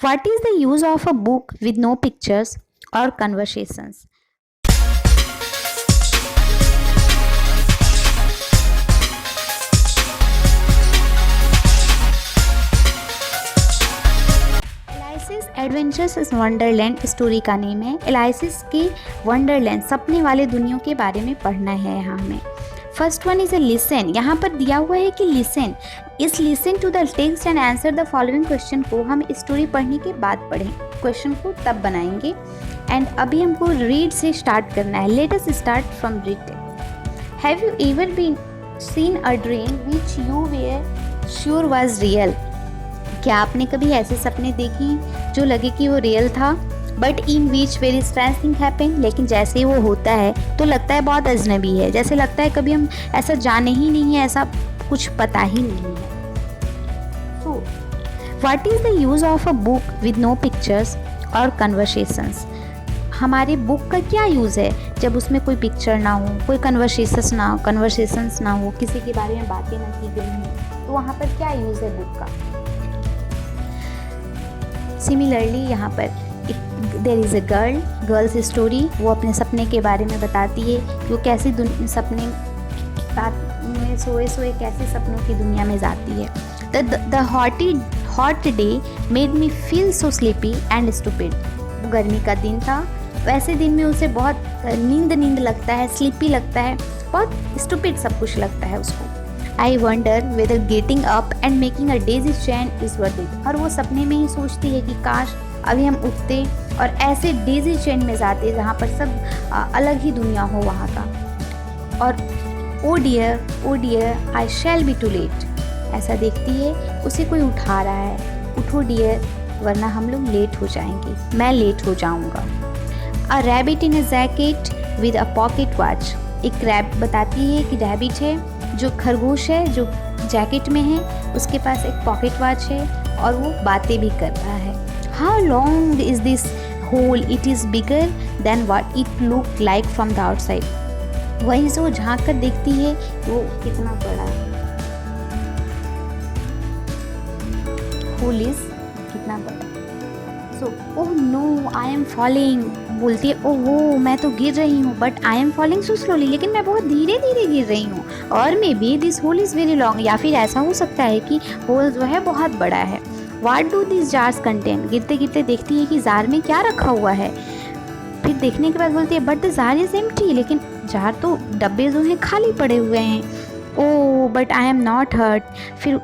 What is the use of a book with no pictures or conversations? एलाइसिस adventures इस Wonderland story का name है। एलाइसिस की Wonderland सपने वाले दुनिया के बारे में पढ़ना है यहाँ हमें। First one is a listen. यहाँ पर दिया हुआ है कि listen is listen to the text and answer the following question को हम स्टोरी पढ़ने के बाद पढ़ें। क्वेश्चन को तब बनाएंगे एंड अभी हमको रीड से स्टार्ट करना है। Let us start from read. Have you ever been seen a dream which you were sure was real? क्या आपने कभी ऐसे सपने देखे जो लगे कि वो रियल था, but in which very strange thing happen? लेकिन जैसे ही वो होता है तो लगता है बहुत अजनबी है, जैसे लगता है कभी हम ऐसा जाने ही नहीं है, ऐसा कुछ पता ही नहीं है। So what is the use of a book with no pictures और कन्वर्सेशंस? हमारे बुक का क्या यूज़ है जब उसमें कोई पिक्चर ना हो, कोई कन्वर्सेशंस ना हो, किसी के बारे में बातें ना की गई हो, तो वहाँ पर क्या यूज़ है बुक का? सिमिलरली यहाँ पर there is a girls story. वो अपने सपने के बारे में बताती है कि वो कैसे सपने रात में सोए कैसे सपनों की दुनिया में जाती है। The hot day made me feel so sleepy and stupid. गर्मी का दिन था, वैसे दिन में उसे बहुत नींद लगता है, स्लीपी लगता है, बहुत स्टूपिड सब कुछ लगता है उसको। I wonder whether getting up and making a daisy chain is worth it. और वो सपने में ही सोचती है कि काश अभी हम उठते और ऐसे डेज़ी चेन में जाते जहाँ पर सब अलग ही दुनिया हो वहाँ का। और oh dear I shall be too late. ऐसा देखती है उसे कोई उठा रहा है, उठो डियर वरना हम लोग लेट हो जाएंगे, मैं लेट हो जाऊँगा। A rabbit in a jacket with a pocket watch. एक बताती है कि रैबिट है जो खरगोश है, जो जैकेट में है, उसके पास एक पॉकेट वॉच है और वो बातें भी कर रहा है। How long is this hole? It is bigger than what it look like from the outside. वहीं से वो झांक कर देखती है वो कितना बड़ा है, होल इज कितना बड़ा। So oh no I am falling. बोलती है ओहो मैं तो गिर रही हूँ, but I am falling so slowly. लेकिन मैं बहुत धीरे धीरे गिर रही हूँ। और maybe this hole is very long. या फिर ऐसा हो सकता है कि होल जो है बहुत बड़ा है। What do this jars contain? गिरते गिरते देखती है कि जार में क्या रखा हुआ है। फिर देखने के बाद बोलती है but the jar is empty. लेकिन जार तो डब्बे जो हैं खाली पड़े हुए हैं। Oh but I am not hurt. फिर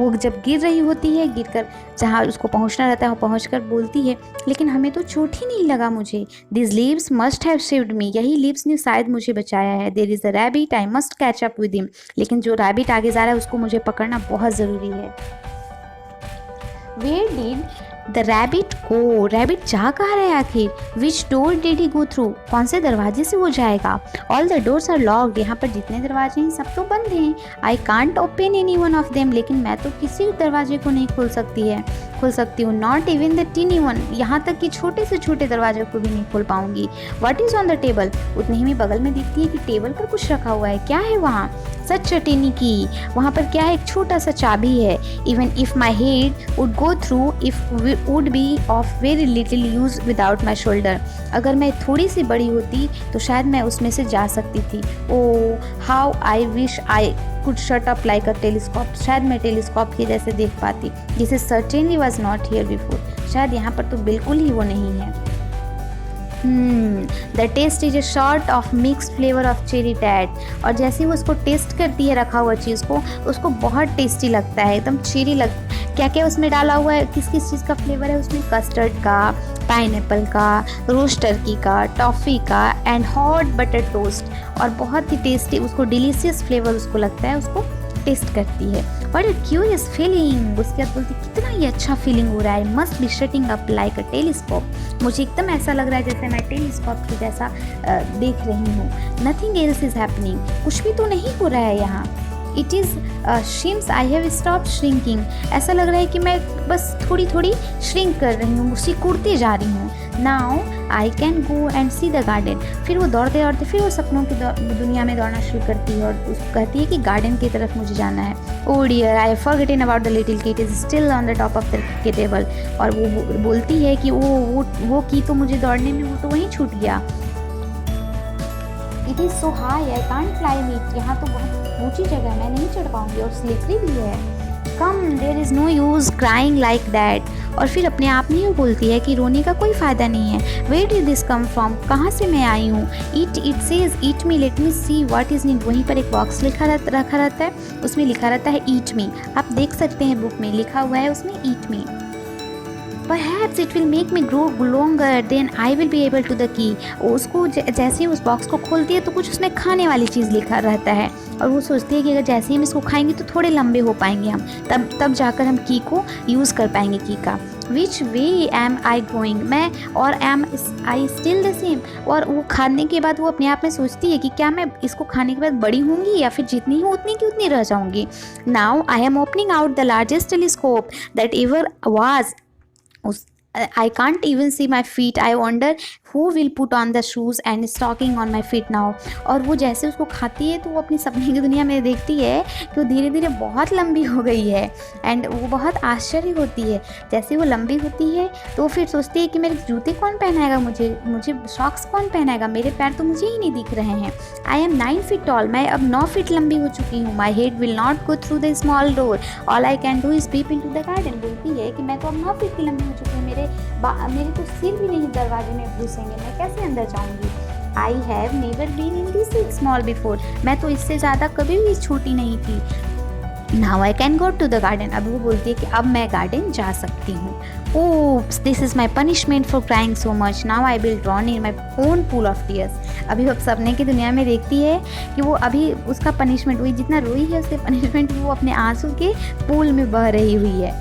वो जब गिर रही होती है, गिरकर जहाँ उसको पहुँचना रहता है वो पहुँचकर बोलती है लेकिन हमें तो चोट ही नहीं लगा मुझे। This leaves must have saved me. यही लीव्स ने शायद मुझे बचाया है। There is a rabbit I must catch up with him. लेकिन जो रैबिट आगे जा रहा है उसको मुझे पकड़ना बहुत ज़रूरी है। Where did the rabbit go? Rabbit जा कहाँ रहा है आखिर? Which door did he go through? कौन से दरवाजे से वो जाएगा? All the doors are locked. यहाँ पर जितने दरवाजे हैं सब तो बंद हैं। I can't open any one of them. लेकिन मैं तो किसी दरवाजे को नहीं खोल सकती हूँ। Not even the tiny one. यहाँ तक कि छोटे से छोटे दरवाजे को भी नहीं खोल पाऊंगी। What is on the table? उतने ही में बगल में दिखती है कि टेबल पर कुछ रखा हुआ है। क्या है वहाँ? सच अ टेनी की। वहाँ पर क्या है? एक छोटा सा चाबी है। Even if my head would go through if would be of very little use without my shoulder. अगर मैं थोड़ी सी बड़ी होती तो शायद मैं उसमें से जा सकती थी। Oh how I wish I could shut up like a telescope. शायद मैं टेलीस्कोप के जैसे देख पाती, जिसे certainly was not here before. शायद यहाँ पर तो बिल्कुल ही वो नहीं है। The taste is a sort of mix flavour of cherry टैट। और जैसे वो उसको टेस्ट करती है रखा हुआ चीज़ को, उसको बहुत टेस्टी लगता है, एकदम चेरी क्या क्या उसमें डाला हुआ है, किस किस चीज़ का फ्लेवर है उसमें? कस्टर्ड का, पाइनएप्पल का, रोस्ट टर्की का, टॉफ़ी का एंड हॉट बटर टोस्ट। और बहुत ही टेस्टी, उसको डिलीशियस फ्लेवर उसको लगता है, उसको टेस्ट करती है। What a curious feeling. उसके बाद बोलती कितना ही अच्छा फीलिंग हो रहा है। Must be shutting up like a telescope. मुझे एकदम ऐसा लग रहा है जैसे मैं टेलीस्कोप के जैसा देख रही हूँ। Nothing else is happening. कुछ भी तो नहीं हो रहा है यहाँ। It is shrimps I have stop shrinking. ऐसा लग रहा है कि मैं बस थोड़ी थोड़ी श्रिंक कर रही हूँ, सिकुड़ते जा रही हूँ। Now I can go and see the garden. फिर वो दौड़ते दौड़ते फिर वो सपनों की दुनिया में दौड़ना शुरू करती है और उसको कहती है कि गार्डन की तरफ मुझे जाना है। Oh dear, I have forgotten about the little key, it is still on the top of the table. और वो बोलती है कि वो की तो मुझे दौड़ने में वो तो वहीं छूट गया। It is so high I can't climb it, यहाँ तो बहुत ऊंची जगह है, मैं नहीं चढ़ पाऊंगी और स्लिपरी भी है। Come, there is no use crying like that. और फिर अपने आप में ही बोलती है कि रोने का कोई फ़ायदा नहीं है। Where did this come from, कहाँ से मैं आई हूँ। It says eat me, let me see what is need. वहीं पर एक बॉक्स रखा रहता है, उसमें लिखा रहता है ईट मी। आप देख सकते हैं बुक में लिखा हुआ है उसमें ईट मी। Perhaps it will make me grow longer, then I will be able to the key। उसको जैसे ही उस बॉक्स को खोलती है तो कुछ उसमें खाने वाली चीज़ लिखा रहता है और वो सोचती है कि अगर जैसे ही हम इसको खाएंगे तो थोड़े लंबे हो पाएंगे हम, तब जाकर हम की को यूज़ कर पाएंगे की का। विच वे एम आई गोइंग, मैं और am I still the same. और वो खाने के बाद वो अपने आप में सोचती है कि क्या मैं इसको खाने के बाद बड़ी होंगी या फिर जितनी हूँ उतनी की उतनी रह जाऊँगी। Now I am opening out the largest telescope that ever was. I can't even see my feet. I wonder who will put on the shoes and stocking on my feet now। और वो जैसे उसको खाती है तो वो अपनी सपने की दुनिया में देखती है कि वो धीरे धीरे बहुत लंबी हो गई है एंड वो बहुत आश्चर्य होती है। जैसे वो लंबी होती है तो वो फिर सोचती है कि मेरे जूते कौन पहनाएगा, मुझे सॉक्स कौन पहनाएगा, मेरे पैर तो मुझे ही नहीं दिख रहे हैं। आई एम 9 feet tall, मैं अब 9 feet लंबी हो चुकी हूँ। My head will not go through the small door, all I can do is peep into the garden. बोलती है कि मैं तो अब 9 feet की लंबी हो चुकी हूँ, मेरे तो सिर भी नहीं दरवाजे में घुसेंगे, मैं कैसे अंदर जाऊंगी। I have never been in this small before, मैं तो इससे ज़्यादा कभी भी छोटी नहीं थी। Now I can go to the garden, अब वो बोलती है कि अब मैं गार्डन जा सकती हूँ। Oh this is my punishment for crying so much, now I will drawn in my own pool of tears. अभी वो सपने की दुनिया में देखती है कि वो अभी उसका पनिशमेंट, वही जितना रोई है उसके पनिशमेंट वो अपने आंसू के पूल में बह रही हुई है।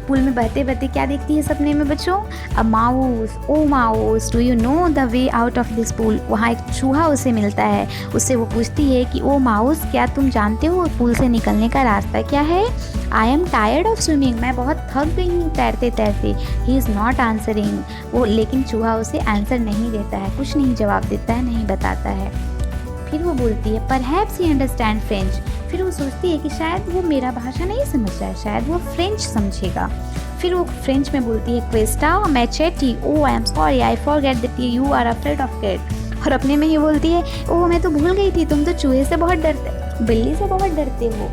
पूल में बहते बहते क्या देखती है सपने में बच्चों, a mouse, O mouse do you know the way out of this pool. वहाँ एक चूहा उसे मिलता है, उससे वो पूछती है कि ओ माउस क्या तुम जानते हो पूल से निकलने का रास्ता क्या है। I am tired of swimming, मैं बहुत थक गई हूँ तैरते तैरते। ही इज़ नॉट आंसरिंग, वो लेकिन चूहा उसे आंसर नहीं देता है, कुछ नहीं जवाब देता है, नहीं बताता है। फिर वो बोलती है परहैप्स ही अंडरस्टैंड फ्रेंच। फिर वो सोचती है कि शायद वो मेरा भाषा नहीं समझ रहा है, शायद वो फ्रेंच समझेगा। फिर वो फ्रेंच में बोलती है क्वेस्टा मैचेटी, oh I am sorry I forget that you are afraid of cat. और अपने में ही बोलती है ओह मैं तो भूल गई थी, तुम तो चूहे से बहुत डरते, बिल्ली से बहुत डरते हो।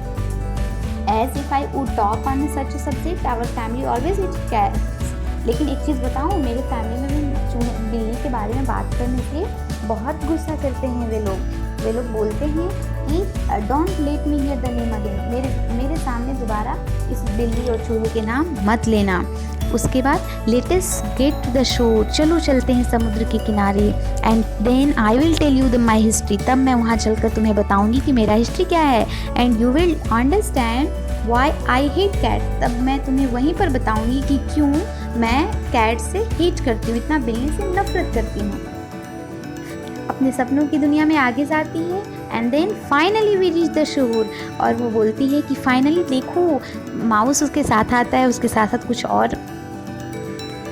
As if I would talk on such a subject, our family always it cats. लेकिन एक चीज़ बताऊँ, मेरे फैमिली में भी बिल्ली के बारे में बात करने से बहुत गुस्सा करते हैं वे लोग बोलते हैं कि don't let me here the name again, मेरे सामने दोबारा इस बिल्ली और चूहे के नाम मत लेना। उसके बाद let us get to the shore, चलो चलते हैं समुद्र के किनारे। And then I will tell you the my history, तब मैं वहाँ चलकर तुम्हें बताऊँगी कि मेरा हिस्ट्री क्या है। And you will understand why I hate cat, तब मैं तुम्हें वहीं पर बताऊँगी कि क्यों मैं कैट से हेट करती हूँ, इतना बिल्ली से नफरत करती हूँ। अपने सपनों की दुनिया में आगे जाती है। And then finally we reach the shore, और वो बोलती है कि फाइनली देखो, माउस उसके साथ आता है, उसके साथ साथ कुछ और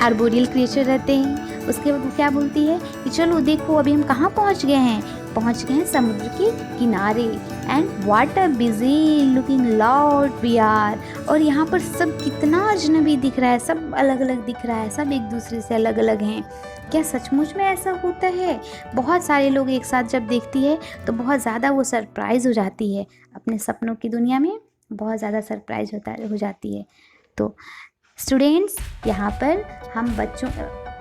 आर्बोरियल क्रिएचर रहते हैं। उसके बाद वो क्या बोलती है कि चलो देखो अभी हम कहाँ पहुँच गए हैं समुद्र के किनारे। And what a busy looking lord we are, और यहाँ पर सब कितना अजनबी दिख रहा है, सब अलग अलग दिख रहा है, सब एक दूसरे से अलग अलग हैं। क्या सचमुच में ऐसा होता है? बहुत सारे लोग एक साथ जब देखती है तो बहुत ज़्यादा वो सरप्राइज़ हो जाती है, अपने सपनों की दुनिया में बहुत ज़्यादा सरप्राइज़ हो जाती है। तो स्टूडेंट्स, यहाँ पर हम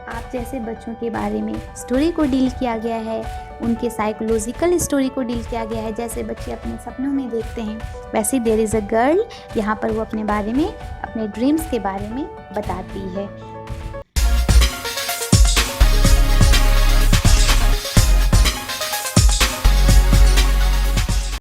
आप जैसे बच्चों के बारे में स्टोरी को डील किया गया है, उनके साइकोलॉजिकल स्टोरी को डील किया गया है। जैसे बच्चे अपने सपनों में देखते हैं वैसे देयर इज़ अ गर्ल, यहाँ पर वो अपने बारे में, अपने ड्रीम्स के बारे में बताती है।